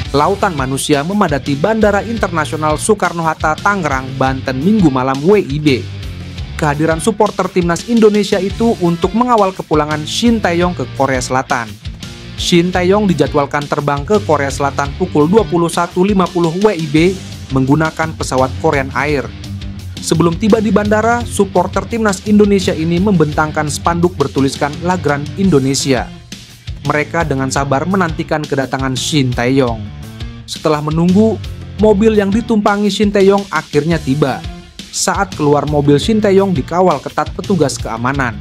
Lautan manusia memadati Bandara Internasional Soekarno-Hatta, Tangerang, Banten Minggu malam WIB. Kehadiran supporter timnas Indonesia itu untuk mengawal kepulangan Shin Tae-yong ke Korea Selatan. Shin Tae-yong dijadwalkan terbang ke Korea Selatan pukul 21.50 WIB menggunakan pesawat Korean Air. Sebelum tiba di bandara, supporter timnas Indonesia ini membentangkan spanduk bertuliskan La Grande Indonesia. Mereka dengan sabar menantikan kedatangan Shin Tae-yong. Setelah menunggu, mobil yang ditumpangi Shin Tae-yong akhirnya tiba. Saat keluar mobil, Shin Tae-yong dikawal ketat petugas keamanan.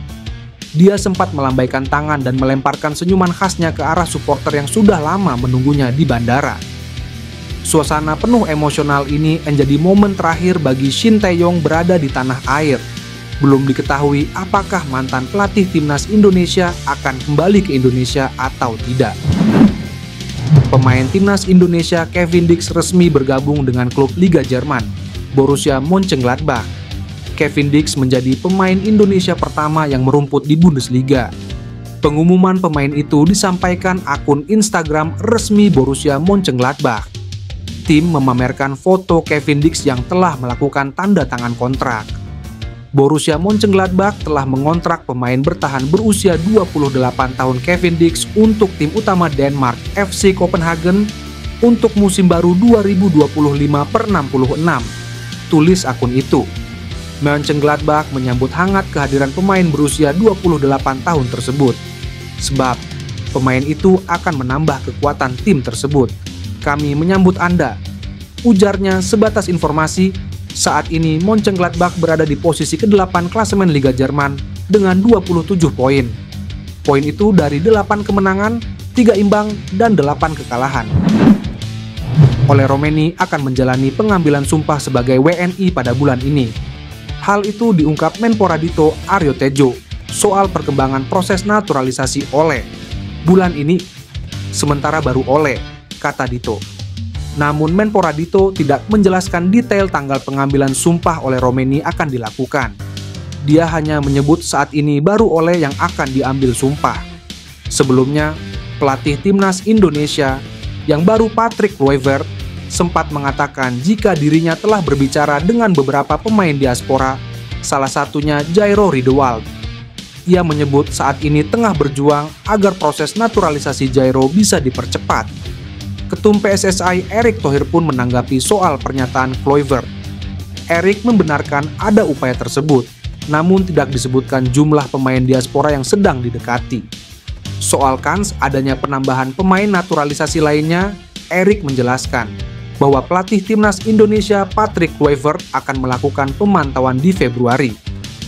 Dia sempat melambaikan tangan dan melemparkan senyuman khasnya ke arah supporter yang sudah lama menunggunya di bandara. Suasana penuh emosional ini menjadi momen terakhir bagi Shin Tae-yong berada di tanah air. Belum diketahui apakah mantan pelatih timnas Indonesia akan kembali ke Indonesia atau tidak. Pemain timnas Indonesia Kevin Dix resmi bergabung dengan klub Liga Jerman, Borussia Mönchengladbach. Kevin Dix menjadi pemain Indonesia pertama yang merumput di Bundesliga. Pengumuman pemain itu disampaikan akun Instagram resmi Borussia Mönchengladbach. Tim memamerkan foto Kevin Dix yang telah melakukan tanda tangan kontrak. Borussia Mönchengladbach telah mengontrak pemain bertahan berusia 28 tahun Kevin Dix untuk tim utama Denmark FC Copenhagen untuk musim baru 2025/66, tulis akun itu. Mönchengladbach menyambut hangat kehadiran pemain berusia 28 tahun tersebut, sebab pemain itu akan menambah kekuatan tim tersebut. Kami menyambut Anda, ujarnya sebatas informasi. Saat ini Mönchengladbach berada di posisi ke-8 klasemen Liga Jerman dengan 27 poin. Poin itu dari 8 kemenangan, 3 imbang, dan 8 kekalahan. Ole Romeni akan menjalani pengambilan sumpah sebagai WNI pada bulan ini. Hal itu diungkap Menpora Dito Aryo Tejo soal perkembangan proses naturalisasi Ole. Bulan ini, sementara baru Ole, kata Dito. Namun Menpora Dito tidak menjelaskan detail tanggal pengambilan sumpah oleh Romeni akan dilakukan. Dia hanya menyebut saat ini baru Ole yang akan diambil sumpah. Sebelumnya, pelatih timnas Indonesia yang baru Patrick Kluivert sempat mengatakan jika dirinya telah berbicara dengan beberapa pemain diaspora, salah satunya Jairo Riedewald. Ia menyebut saat ini tengah berjuang agar proses naturalisasi Jairo bisa dipercepat. Ketum PSSI Erick Thohir pun menanggapi soal pernyataan Kluivert. Erick membenarkan ada upaya tersebut, namun tidak disebutkan jumlah pemain diaspora yang sedang didekati. Soal kans adanya penambahan pemain naturalisasi lainnya, Erick menjelaskan bahwa pelatih timnas Indonesia Patrick Kluivert akan melakukan pemantauan di Februari.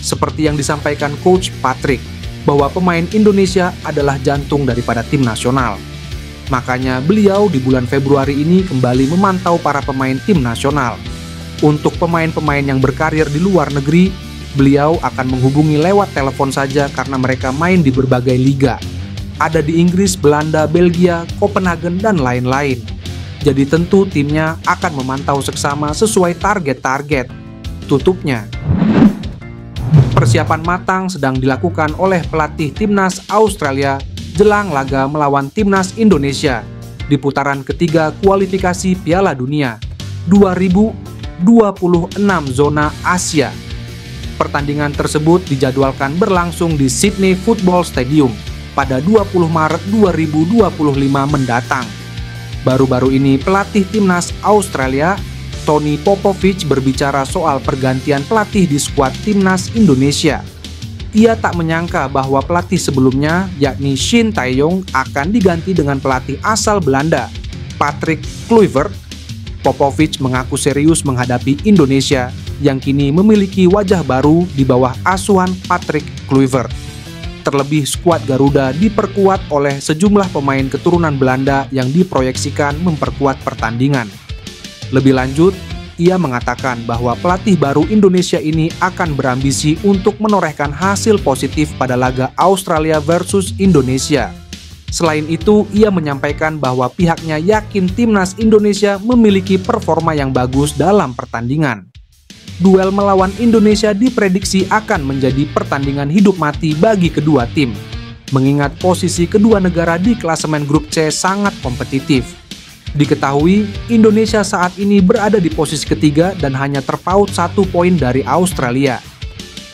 Seperti yang disampaikan Coach Patrick, bahwa pemain Indonesia adalah jantung daripada tim nasional. Makanya beliau di bulan Februari ini kembali memantau para pemain tim nasional. Untuk pemain-pemain yang berkarir di luar negeri, beliau akan menghubungi lewat telepon saja karena mereka main di berbagai liga. Ada di Inggris, Belanda, Belgia, Copenhagen, dan lain-lain. Jadi tentu timnya akan memantau seksama sesuai target-target, tutupnya. Persiapan matang sedang dilakukan oleh pelatih timnas Australia jelang laga melawan timnas Indonesia di putaran ketiga kualifikasi Piala Dunia 2026 zona Asia. Pertandingan tersebut dijadwalkan berlangsung di Sydney Football Stadium pada 20 Maret 2025 mendatang. Baru-baru ini pelatih timnas Australia, Tony Popovic, berbicara soal pergantian pelatih di skuad timnas Indonesia. Ia tak menyangka bahwa pelatih sebelumnya, yakni Shin Tae-yong, akan diganti dengan pelatih asal Belanda, Patrick Kluivert. Popovic mengaku serius menghadapi Indonesia yang kini memiliki wajah baru di bawah asuhan Patrick Kluivert. Terlebih skuad Garuda diperkuat oleh sejumlah pemain keturunan Belanda yang diproyeksikan memperkuat pertandingan. Lebih lanjut, ia mengatakan bahwa pelatih baru Indonesia ini akan berambisi untuk menorehkan hasil positif pada laga Australia versus Indonesia. Selain itu, ia menyampaikan bahwa pihaknya yakin timnas Indonesia memiliki performa yang bagus dalam pertandingan. Duel melawan Indonesia diprediksi akan menjadi pertandingan hidup mati bagi kedua tim, mengingat posisi kedua negara di klasemen grup C sangat kompetitif. Diketahui, Indonesia saat ini berada di posisi ketiga dan hanya terpaut 1 poin dari Australia.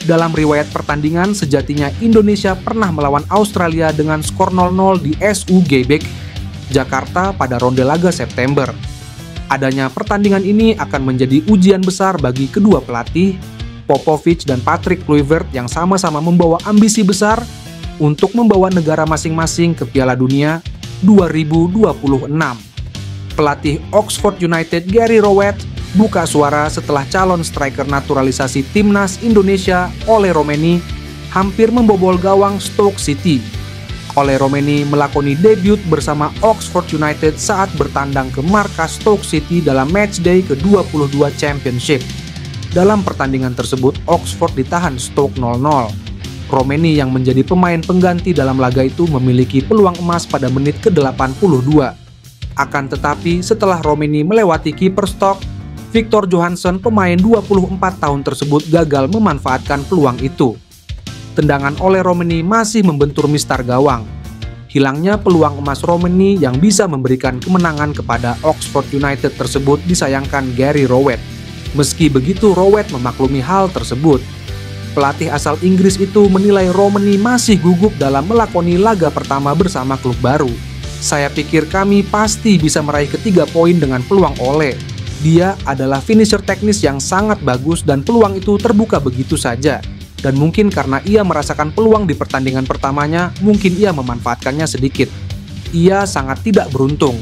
Dalam riwayat pertandingan, sejatinya Indonesia pernah melawan Australia dengan skor 0-0 di SU Gebek, Jakarta pada ronde laga September. Adanya pertandingan ini akan menjadi ujian besar bagi kedua pelatih, Popovich dan Patrick Kluivert, yang sama-sama membawa ambisi besar untuk membawa negara masing-masing ke Piala Dunia 2026. Pelatih Oxford United Gary Rowett buka suara setelah calon striker naturalisasi timnas Indonesia Ole Romeni hampir membobol gawang Stoke City. Ole Romeni melakoni debut bersama Oxford United saat bertandang ke markas Stoke City dalam matchday ke-22 Championship. Dalam pertandingan tersebut, Oxford ditahan Stoke 0-0. Romeni yang menjadi pemain pengganti dalam laga itu memiliki peluang emas pada menit ke-82. Akan tetapi setelah Romeni melewati kiper Stoke, Victor Johansson, pemain 24 tahun tersebut, gagal memanfaatkan peluang itu. Tendangan oleh Romeni masih membentur mistar gawang. Hilangnya peluang emas Romeni yang bisa memberikan kemenangan kepada Oxford United tersebut disayangkan Gary Rowett. Meski begitu, Rowett memaklumi hal tersebut. Pelatih asal Inggris itu menilai Romeni masih gugup dalam melakoni laga pertama bersama klub baru. Saya pikir kami pasti bisa meraih ketiga poin dengan peluang Ole. Dia adalah finisher teknis yang sangat bagus dan peluang itu terbuka begitu saja. Dan mungkin karena ia merasakan peluang di pertandingan pertamanya, mungkin ia memanfaatkannya sedikit. Ia sangat tidak beruntung,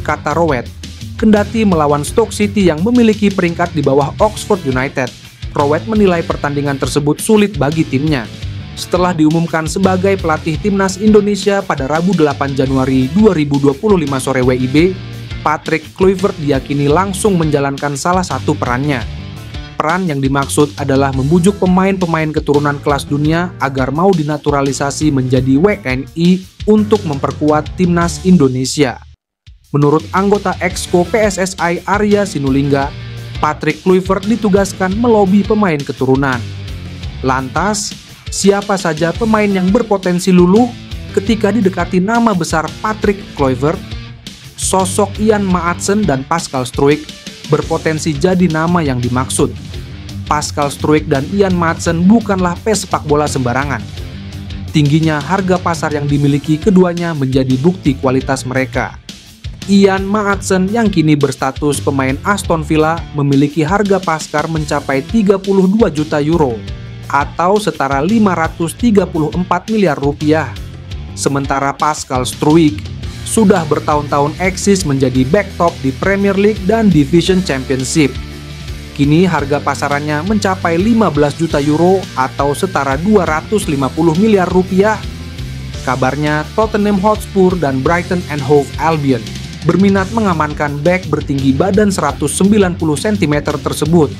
kata Rowett. Kendati melawan Stoke City yang memiliki peringkat di bawah Oxford United, Rowett menilai pertandingan tersebut sulit bagi timnya. Setelah diumumkan sebagai pelatih timnas Indonesia pada Rabu 8 Januari 2025 sore WIB, Patrick Kluivert diyakini langsung menjalankan salah satu perannya. Peran yang dimaksud adalah membujuk pemain-pemain keturunan kelas dunia agar mau dinaturalisasi menjadi WNI untuk memperkuat timnas Indonesia. Menurut anggota Exco PSSI Arya Sinulinga, Patrick Kluivert ditugaskan melobi pemain keturunan. Lantas, siapa saja pemain yang berpotensi luluh ketika didekati nama besar Patrick Kluivert? Sosok Ian Maatsen dan Pascal Struijk berpotensi jadi nama yang dimaksud. Pascal Struijk dan Ian Maatsen bukanlah pesepak bola sembarangan. Tingginya harga pasar yang dimiliki keduanya menjadi bukti kualitas mereka. Ian Maatsen yang kini berstatus pemain Aston Villa memiliki harga pasar mencapai 32 juta euro atau setara 534 miliar rupiah. Sementara Pascal Struijk sudah bertahun-tahun eksis menjadi back top di Premier League dan Division Championship. Kini harga pasarannya mencapai 15 juta euro atau setara 250 miliar rupiah. Kabarnya Tottenham Hotspur dan Brighton and Hove Albion berminat mengamankan bek bertinggi badan 190 cm tersebut.